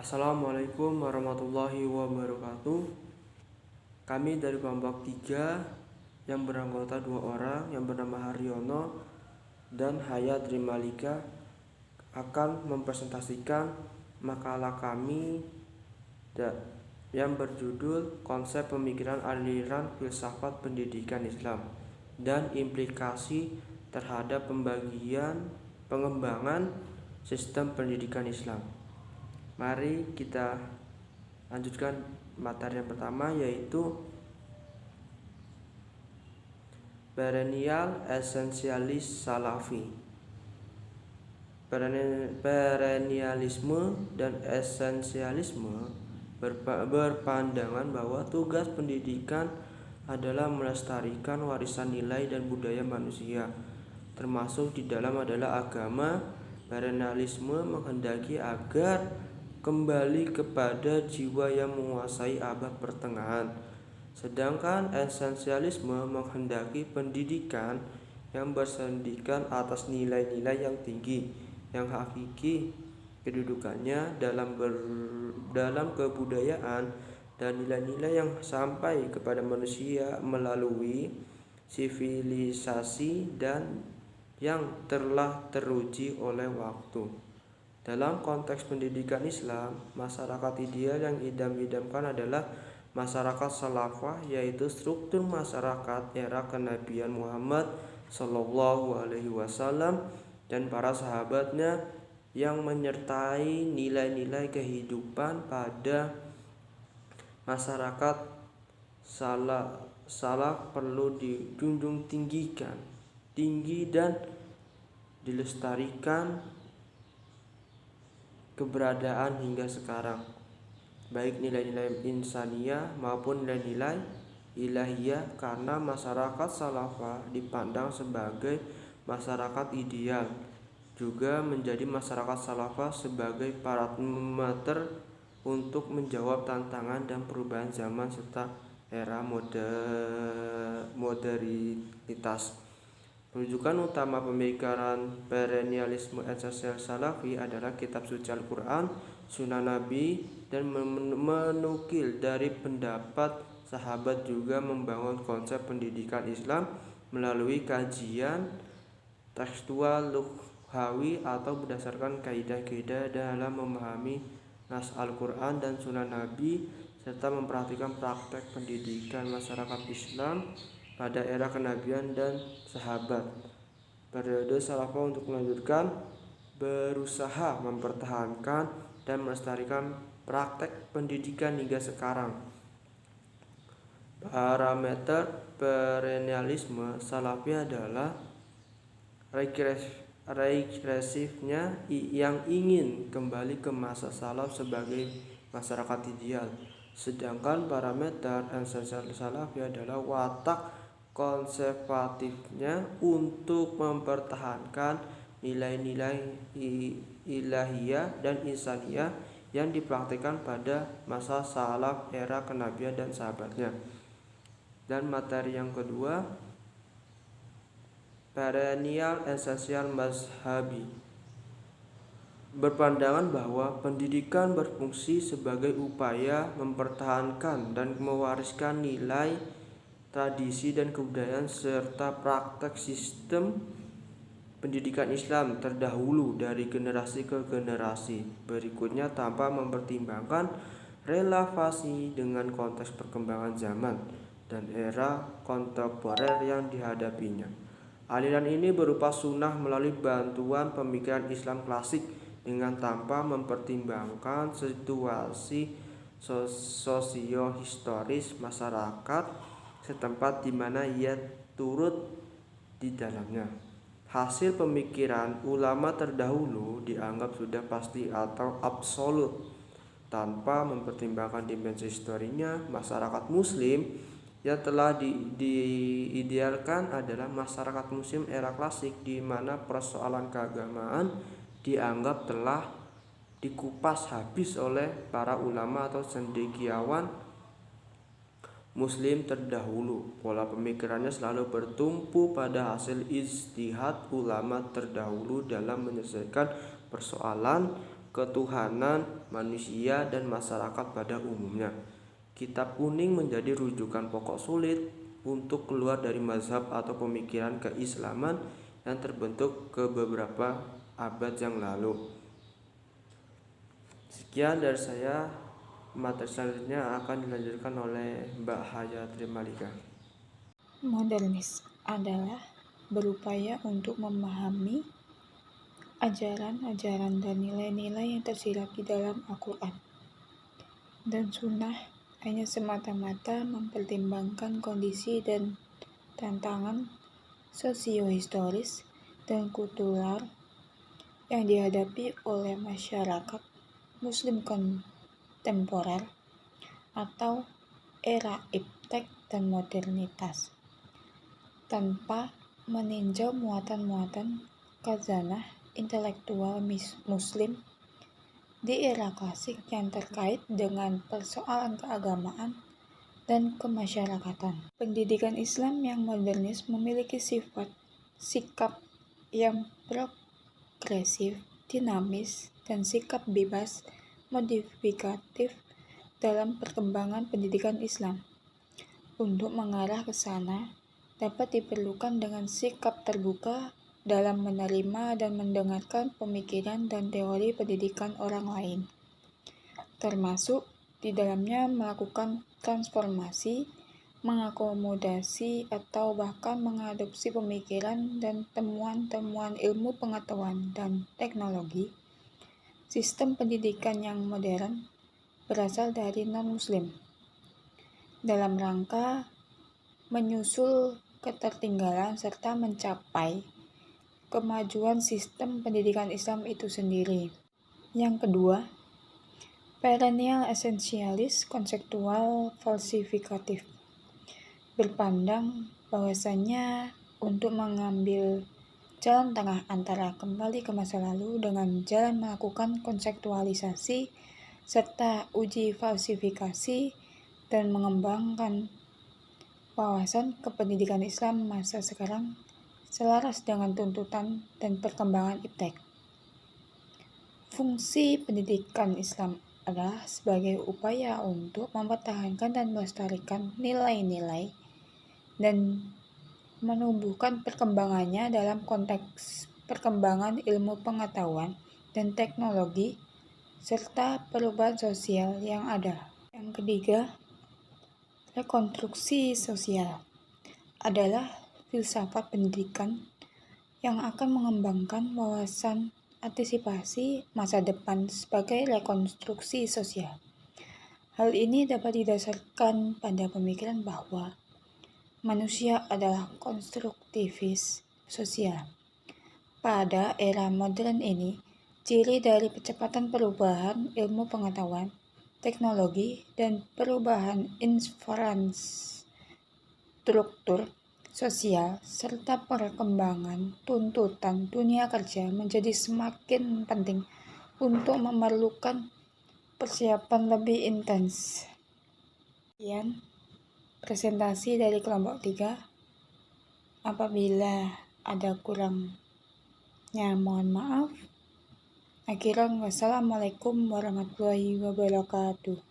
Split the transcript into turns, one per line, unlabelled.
Assalamualaikum warahmatullahi wabarakatuh. Kami dari kelompok 3 yang beranggota 2 orang yang bernama Haryono dan Hayat Rimalika akan mempresentasikan makalah kami yang berjudul Konsep Pemikiran Aliran Filsafat Pendidikan Islam dan Implikasi terhadap pengembangan sistem pendidikan Islam. Mari kita lanjutkan materi yang pertama, yaitu perennial essentialis salafi. Perennialisme dan esensialisme berpandangan bahwa tugas pendidikan adalah melestarikan warisan nilai dan budaya manusia, termasuk di dalam adalah agama. Perennialisme menghendaki agar kembali kepada jiwa yang menguasai abad pertengahan, sedangkan esensialisme menghendaki pendidikan yang bersendikan atas nilai-nilai yang tinggi, yang hakiki kedudukannya dalam kebudayaan dan nilai-nilai yang sampai kepada manusia melalui sivilisasi dan yang telah teruji oleh waktu. Dalam konteks pendidikan Islam, masyarakat ideal yang idam-idamkan adalah masyarakat salafah, yaitu struktur masyarakat era kenabian Muhammad Shallallahu Alaihi Wasallam dan para sahabatnya yang menyertai nilai-nilai kehidupan pada masyarakat salaf perlu dijunjung tinggi dan dilestarikan keberadaan hingga sekarang, baik nilai-nilai insaniyah maupun nilai-nilai ilahiyah, karena masyarakat salafah dipandang sebagai masyarakat ideal. Juga menjadi masyarakat salafah sebagai parameter untuk menjawab tantangan dan perubahan zaman serta era modernitas. Rujukan utama pemikiran perennialisme esensial salafi adalah kitab suci Al-Quran, Sunnah Nabi, dan menukil dari pendapat sahabat. Juga membangun konsep pendidikan Islam melalui kajian tekstual lughawi atau berdasarkan kaidah-kaidah dalam memahami nas Al-Quran dan Sunnah Nabi, serta memperhatikan praktek pendidikan masyarakat Islam pada era kenabian dan sahabat. Periode salafah untuk melanjutkan berusaha mempertahankan dan melestarikan praktek pendidikan hingga sekarang. Parameter perennialisme salafi adalah regresifnya yang ingin kembali ke masa salaf sebagai masyarakat ideal, sedangkan parameter esensial salafi adalah watak konservatifnya untuk mempertahankan nilai-nilai ilahiyah dan insaniyah yang dipraktikkan pada masa salaf era kenabian dan sahabatnya. Dan materi yang kedua, perennial esensial mazhabi berpandangan bahwa pendidikan berfungsi sebagai upaya mempertahankan dan mewariskan nilai, tradisi dan kebudayaan serta praktek sistem pendidikan Islam terdahulu dari generasi ke generasi berikutnya tanpa mempertimbangkan relevansi dengan konteks perkembangan zaman dan era kontemporer yang dihadapinya. Aliran ini berupa sunnah melalui bantuan pemikiran Islam klasik dengan tanpa mempertimbangkan situasi sosio-historis masyarakat setempat di mana ia turut di dalamnya. Hasil pemikiran ulama terdahulu dianggap sudah pasti atau absolut tanpa mempertimbangkan dimensi historinya. Masyarakat muslim yang telah diidealkan adalah masyarakat muslim era klasik, di mana persoalan keagamaan dianggap telah dikupas habis oleh para ulama atau cendekiawan Muslim terdahulu. Pola pemikirannya selalu bertumpu pada hasil ijtihad ulama terdahulu dalam menyelesaikan persoalan ketuhanan, manusia, dan masyarakat pada umumnya. Kitab Kuning menjadi rujukan pokok sulit untuk keluar dari mazhab atau pemikiran keislaman yang terbentuk ke beberapa abad yang lalu. Sekian dari saya. Materi selanjutnya akan dilanjutkan oleh Mbak Hayatri Malika.
Modernis adalah berupaya untuk memahami ajaran-ajaran dan nilai-nilai yang tersirat di dalam Al-Quran dan Sunnah hanya semata-mata mempertimbangkan kondisi dan tantangan sosiohistoris dan kultural yang dihadapi oleh masyarakat Muslim kontemporer atau era iptek dan modernitas, tanpa meninjau muatan-muatan khazanah intelektual Muslim di era klasik yang terkait dengan persoalan keagamaan dan kemasyarakatan. Pendidikan Islam yang modernis memiliki sikap yang progresif, dinamis, dan sikap bebas modifikatif dalam perkembangan pendidikan Islam. Untuk mengarah ke sana, dapat diperlukan dengan sikap terbuka dalam menerima dan mendengarkan pemikiran dan teori pendidikan orang lain, termasuk di dalamnya melakukan transformasi, mengakomodasi, atau bahkan mengadopsi pemikiran dan temuan-temuan ilmu pengetahuan dan teknologi. Sistem pendidikan yang modern berasal dari non-Muslim dalam rangka menyusul ketertinggalan serta mencapai kemajuan sistem pendidikan Islam itu sendiri. Yang kedua, perennial esensialis konseptual falsifikatif, berpandang bahwasannya untuk mengambil jalan tengah antara kembali ke masa lalu dengan jalan melakukan konseptualisasi serta uji falsifikasi dan mengembangkan wawasan kependidikan Islam masa sekarang selaras dengan tuntutan dan perkembangan iptek. Fungsi pendidikan Islam adalah sebagai upaya untuk mempertahankan dan melestarikan nilai-nilai dan menumbuhkan perkembangannya dalam konteks perkembangan ilmu pengetahuan dan teknologi serta perubahan sosial yang ada. Yang ketiga, rekonstruksi sosial adalah filsafat pendidikan yang akan mengembangkan wawasan antisipasi masa depan sebagai rekonstruksi sosial. Hal ini dapat didasarkan pada pemikiran bahwa manusia adalah konstruktivis sosial. Pada era modern ini, ciri dari percepatan perubahan ilmu pengetahuan, teknologi, dan perubahan infrastruktur sosial serta perkembangan tuntutan dunia kerja menjadi semakin penting untuk memerlukan persiapan lebih intens. Sekian presentasi dari kelompok 3. Apabila ada kurangnya mohon maaf. Akhiran wassalamualaikum warahmatullahi wabarakatuh.